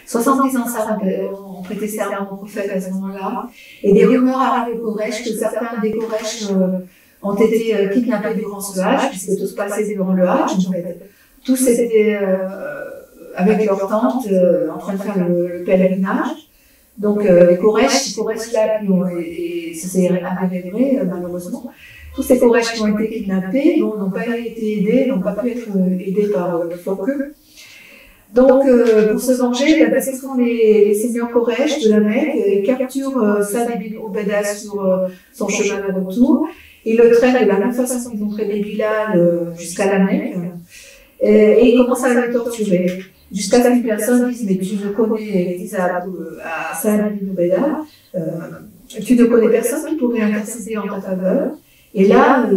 70 Ansar ont prêté serment au prophète à ce moment-là. Et des rumeurs arrivent au Koresh que certains des Koresh ont été kidnappés durant ce Hajj, puisque tout se passait durant le Hajj. En fait, tous étaient avec leur tente en train de faire le pèlerinage. Donc les Koresh là, et ça s'est avéré vrai malheureusement, tous ces Koresh qui ont été kidnappés n'ont pas été aidés, n'ont pas pu être aidés par le Fokke. Donc pour se venger, parce que sont les seigneurs Koresh de la Mecque, ils capturent Saad ibn Ubadah sur son chemin de retour. Ils le traînent de la même façon qu'ils ont traîné Bilal jusqu'à la Mecque, et ils commencent à le torturer. Jusqu'à ce qu'une personne dise, mais tu ne connais, disent à Saad ibn Ubadah, tu ne connais personne qui pourrait intercéder en ta faveur. Et là,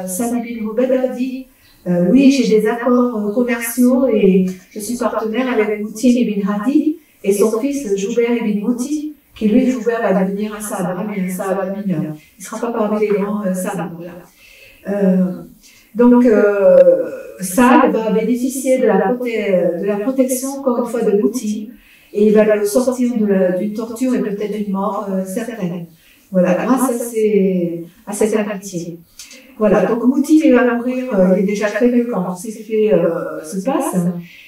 Saad ibn Ubadah dit, oui, j'ai des accords commerciaux et je suis partenaire avec Mouti ibn Hadi et son fils Jouber ibn Mouti, qui lui, Jouber, va devenir un Sahaba, mais un Sahaba mineur. Il ne sera pas parmi les grands Sahabas. Donc, Saad va bénéficier de la protection, encore une fois, de Mouti, et il va le sortir d'une torture et peut-être d'une mort certaine. Voilà, grâce à cette amitié. Voilà, donc Mouti il va mourir, il est déjà prévu quand ces faits se passent.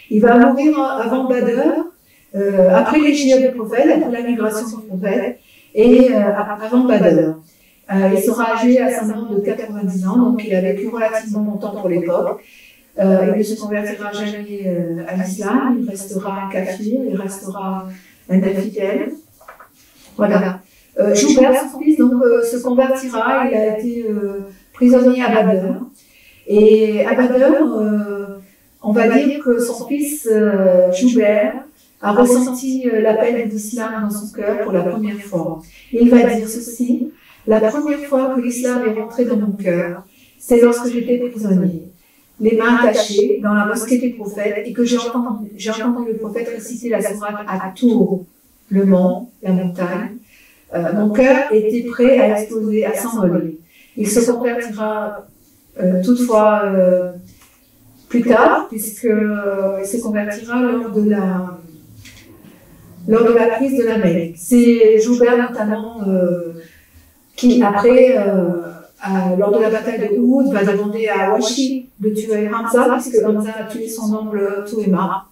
Il va mourir avant Badr, après les Jihad du prophète, après la migration du prophète, et avant Badr. Il sera âgé à sa mort de 90 ans, donc il a vécu relativement longtemps pour l'époque. Il ne se convertira jamais à l'islam, il restera un kafir, il restera un infidèle. Voilà. Jouber, son fils, donc, se convertira, il a été prisonnier à Badr. Et à Badr, on va dire que son fils Jouber a ressenti l'appel de l'islam dans son cœur pour la première fois. Et il va dire ceci: la première fois que l'islam est rentré dans mon cœur, c'est lorsque j'étais prisonnier, les mains attachées dans la mosquée du prophète, et que j'ai entendu le prophète réciter la sourate à Tours, le mont, la montagne. Mon cœur était prêt à exploser, à s'envoler. Il se convertira toutefois plus tard, puisqu'il se convertira lors de la prise de la Mecque. C'est Jouber notamment qui, après, lors de la bataille de Uhud, va demander à Washi de tuer Hamza, puisque Hamza a tué son oncle Touéma.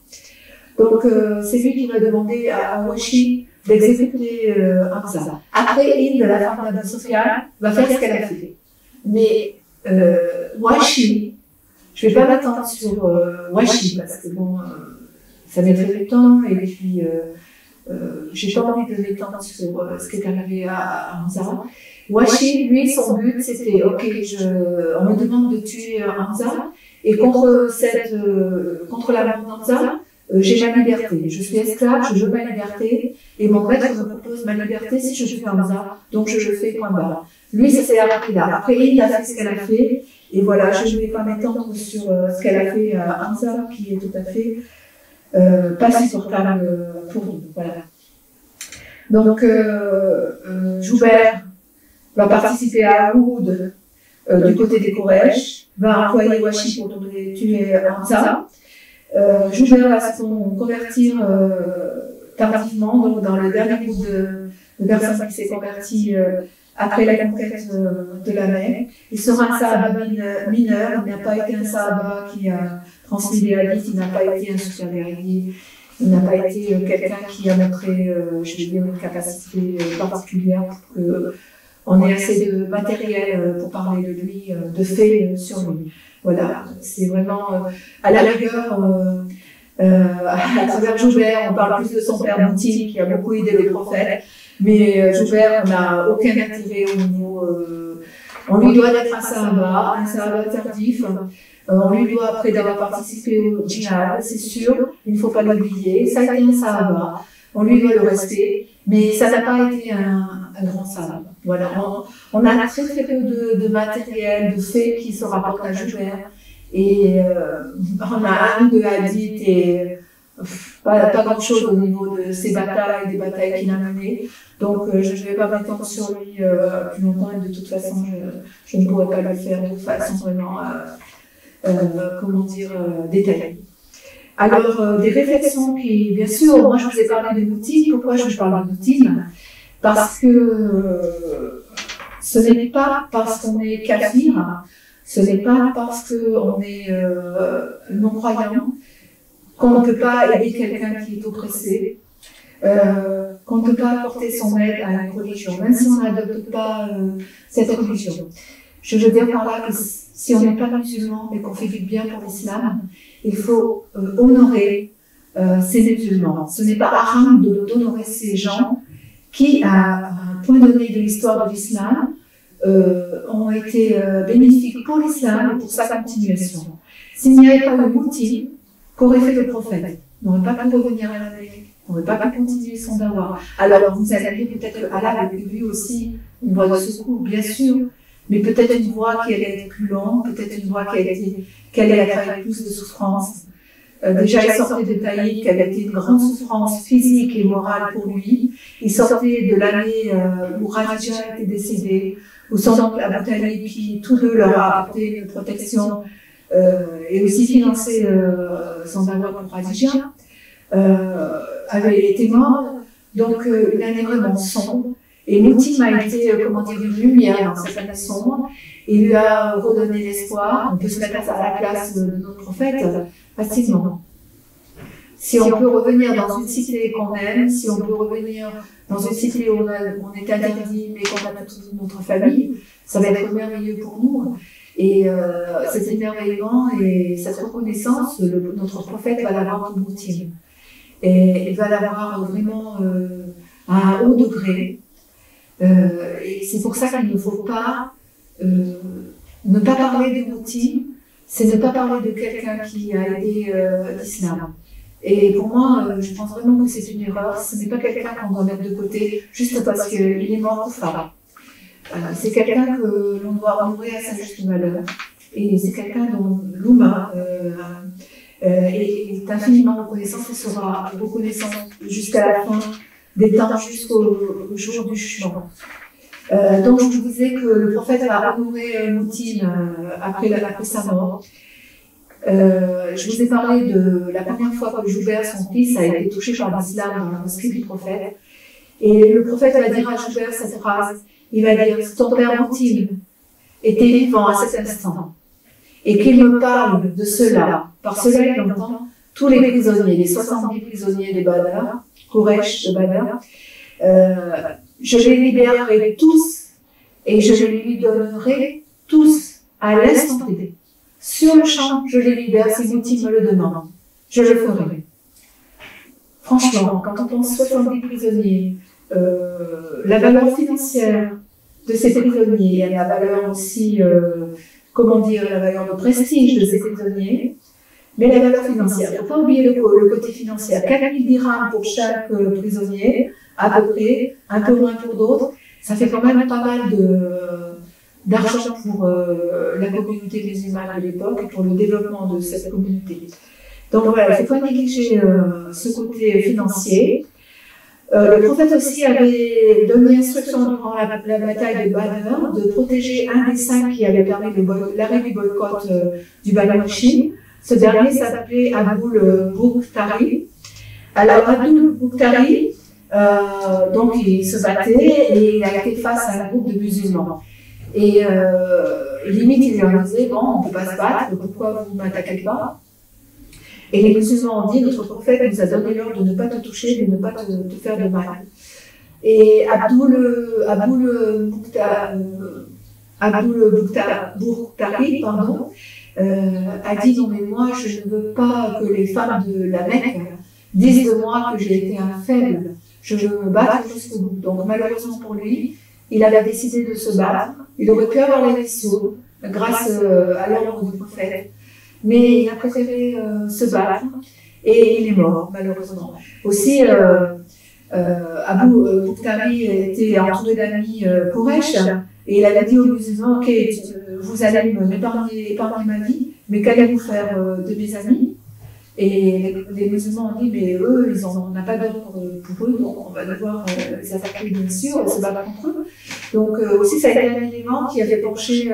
Donc c'est lui qui va demander à Washi d'exécuter Hamza. Après, Hind, la femme d'Abu Sufyan, va faire ce qu'elle a fait. Mais Washi, je ne vais pas m'attendre sur Washi, parce que bon, ça mettrait du temps, et puis j'ai pas envie de m'étendre sur ce qui est arrivé à Hamza. Washi, lui, son but, c'était, ok, on me demande de tuer Hamza, et contre la mort d'Hamza, j'ai ma liberté. Je suis esclave, je veux ma liberté, et mon maître me propose ma liberté si je tue Hamza, donc je le fais, point barre. Lui, ça s'est arrêté là. Après, il a fait ce qu'elle a fait, et voilà, je ne vais pas m'étendre sur ce qu'elle a fait à Hamza, qui est tout à fait pas supportable pour nous. Voilà. Donc, Jouber va participer à Uhud du côté des Koresh, va envoyer Washi pour tuer Hamza. Jouber va se convertir tardivement, donc dans le dernier groupe de personnes qui s'est converti après la conquête de la Mecque. Il sera un Sahaba mineur, il n'a pas été un Sahaba qui a transmis des hadiths, il n'a pas été un super guerrier, il n'a pas été quelqu'un qui a montré, une capacité particulière pour qu'on ait assez de matériel pour parler de lui, de faits sur lui. Voilà, c'est vraiment, à la rigueur, à travers Jouber, on parle plus de son père Mouti, qui a beaucoup aidé le prophète, mais Jouber n'a aucun intérêt au niveau, on lui doit être un Sahaba tardif, on lui doit, après d'avoir participé au djihad, c'est sûr, il ne faut pas l'oublier, ça a été un Sahaba, on lui doit le respect, mais ça n'a pas été un grand Sahaba. Voilà, on a très très peu de matériel, de faits qui se rapportent à Jouber, et on a un de hadith et pas grand chose au niveau de ses batailles, des batailles qu'il a menées. Donc je ne vais pas m'étendre sur lui plus longtemps, et de toute façon je ne pourrais pas le faire de façon vraiment, détaillée. Alors, des réflexions qui, bien sûr, moi je vous ai parlé de Moutine. Pourquoi je parle de Moutine? Parce que ce n'est pas parce qu'on est kafir, ce n'est pas parce qu'on est non-croyant qu'on ne peut pas aider quelqu'un qui est oppressé, qu'on ne peut pas apporter son aide à une religion, même si on n'adopte pas cette religion. Je veux dire par là que si on n'est pas musulman, mais qu'on fait du bien pour l'islam, il faut honorer ces musulmans. Ce n'est pas haram d'honorer ces gens qui, à un point donné de l'histoire de l'islam, ont été bénéfiques pour l'islam et pour sa continuation. S'il n'y avait pas eu Mouti, qu'aurait fait le prophète? Il n'aurait pas pu revenir à l'Amérique, il n'aurait pas pu continuer son dawa. Alors vous allez dire peut-être qu'Allah avait lui aussi une voie de secours, bien sûr, mais peut-être une voie qui allait être plus longue, peut-être une voie qui allait être avec plus de souffrance. Déjà, il sortait de Taïf, qui avait été une grande souffrance physique et morale pour lui. Il sortait de l'année où Khadija était décédée, où son oncle Abu Talib, qui tous deux leur a apporté une protection et aussi financé son dawa pour Khadija, avait été mort. Donc, une année vraiment sombre. Et Moutim a été, comment dire, une lumière dans cette année sombre. Il lui a redonné l'espoir. On peut se mettre à la place de notre prophète facilement. Si on peut revenir dans une cité qu'on aime, si on peut revenir dans une cité où on est interdit, mais qu'on a toute notre famille, ça va être merveilleux pour nous. Et cet émerveillement et cette reconnaissance, notre prophète va l'avoir pour Moutim. Et il va l'avoir vraiment à un haut degré. Et c'est pour ça qu'il ne faut pas ne pas parler de Moutim, c'est ne pas parler de quelqu'un qui a aidé l'islam. Et pour moi, je pense vraiment que c'est une erreur. Ce n'est pas quelqu'un qu'on doit mettre de côté juste parce qu'il est mort coupable. C'est quelqu'un que l'on doit honorer à sa juste valeur. Et c'est quelqu'un dont l'Oumma est infiniment reconnaissant et sera reconnaissant jusqu'à la fin des temps, jusqu'au jour du jugement. Donc je vous disais que le prophète va honorer Moutim après sa mort. Je vous ai parlé de la première fois que Joubert, son fils, a été touché par l'islam dans la mosquée du prophète. Et le prophète va dire à Joubert cette phrase, il va dire « Ton père Moutim était vivant à cet instant. » Et qu'il me parle de cela. Par cela, il entend tous les prisonniers, les 70 prisonniers des Badr, Quraysh de Badr. Je les libérerai tous et je les lui donnerai tous à l'instant T. Sur le champ, je les libère si Moutim me le demande. Je le ferai. Franchement, quand on pense 70 prisonniers, la valeur financière de ces prisonniers, et la valeur aussi, comment dire, la valeur de prestige de ces prisonniers, mais la valeur financière, il ne faut pas oublier le côté financier. 4 000 dirhams pour chaque prisonnier, à peu près, un peu moins pour d'autres. Ça fait quand même pas mal d'argent pour la communauté musulmane de l'époque et pour le développement de cette communauté. Donc voilà, il ne faut pas négliger ce côté financier. Le prophète aussi avait donné instruction durant la bataille de Badr de protéger un des 5 qui avait permis l'arrêt du boycott du Banu Hashim. Ce dernier s'appelait Aboul Bouktari. Alors Aboul Bouktari, donc il se battait et il a été face à un groupe de musulmans. Et limite il leur disait, bon, on ne peut pas se battre, pourquoi vous ne m'attaquez pas? Et les musulmans ont dit, notre prophète nous a donné l'ordre de ne pas te toucher, de ne pas te faire de mal. Et Aboul Bouktari, pardon, a dit, non mais moi je ne veux pas que les femmes de la Mecque disent de moi que j'ai été un faible, je veux me battre jusqu'au bout. Donc malheureusement pour lui, il avait décidé de se battre, il aurait pu avoir les vaisseaux grâce à l'ordre du prophète, mais il a préféré se battre et il est mort malheureusement. Aussi, Aboul Bouktari était entouré d'amis Quraysh et il avait dit aux musulmans, ok, vous allez m'épargner ma vie, mais qu'allez-vous faire de mes amis? Et les musulmans ont dit, mais eux, on n'a pas d'ordre pour eux, donc on va devoir les attaquer bien sûr, et se battre contre eux. Donc aussi, ça a été un élément qui avait penché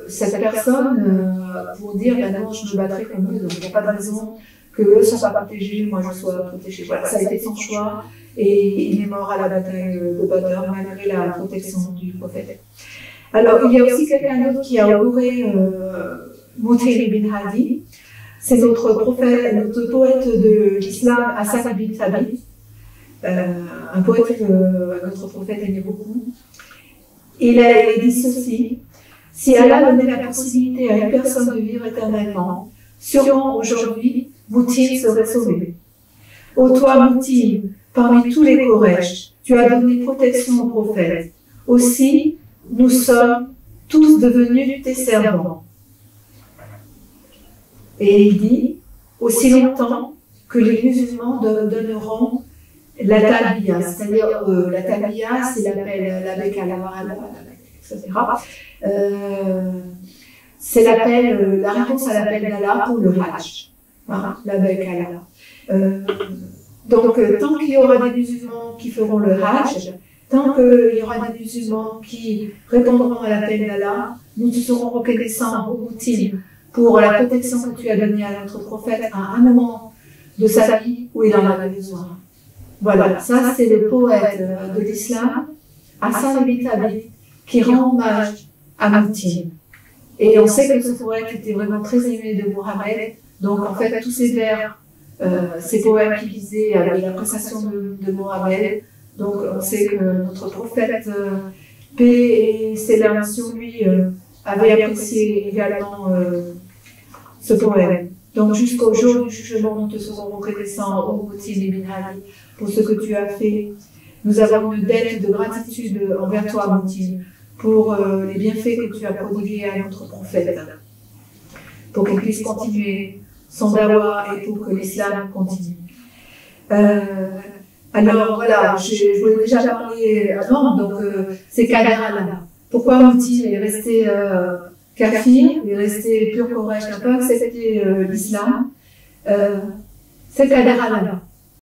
cette personne pour dire ben non, je me battrai comme eux, donc il n'y a pas de raison que eux ne soient pas protégés, moi je sois protégée. Voilà, ça a été son choix et il est mort à la bataille de Badr malgré la protection du prophète. Alors il y a aussi quelqu'un d'autre qui a honoré Moutir ibn Hadi, c'est notre prophète, notre poète de l'islam Hassan ibn Thabit, un poète que notre prophète aimait beaucoup. Il a dit ceci: si Allah donnait la possibilité à une personne de vivre éternellement, sûrement aujourd'hui, Moutir serait sauvé. Ô toi, Moutir, parmi tous les Quraysh, tu as donné protection au prophète. Aussi, nous sommes tous devenus tes servants. Et il dit, aussi longtemps que les musulmans donneront la talbiya, c'est-à-dire la talbiya, c'est l'appel, labbaik Allah, etc. C'est l'appel, la réponse à l'appel d'Allah pour le Hajj. Voilà, labbaik Allah. Donc, tant qu'il y aura des musulmans qui feront le Hajj, tant qu'il y aura des musulmans qui répondront à l'appel d'Allah, nous te serons reconnaissants au Moutir pour la protection que tu as donnée à notre prophète à un moment de sa vie où il en avait besoin. Voilà, ça c'est le poète de l'islam, Hassan ibn Thabit, qui rend hommage à Moutir. Et on sait que ce poète était vraiment très aimé de Mohammed, donc en fait tous ces vers, ces poèmes qu'il lisait avec l'appréciation de Mohammed, donc on sait que notre prophète, paix et salam sur lui, avait apprécié également ce poème. Donc jusqu'au jour du jugement, nous te serons reconnaissants, ô Moutir ibn Hadi, pour ce que tu as fait. Nous avons une dette de gratitude envers toi, Moutir, pour les bienfaits que tu as prodigués à notre prophète, pour qu'il puisse continuer son dawa et pour que l'islam continue. Alors voilà, je vous ai déjà parlé avant, donc c'est Qadar Allah. Pourquoi Moutir est resté kafir, il est resté pur Quraysh, n'a pas accepté l'islam? C'est Qadar Allah.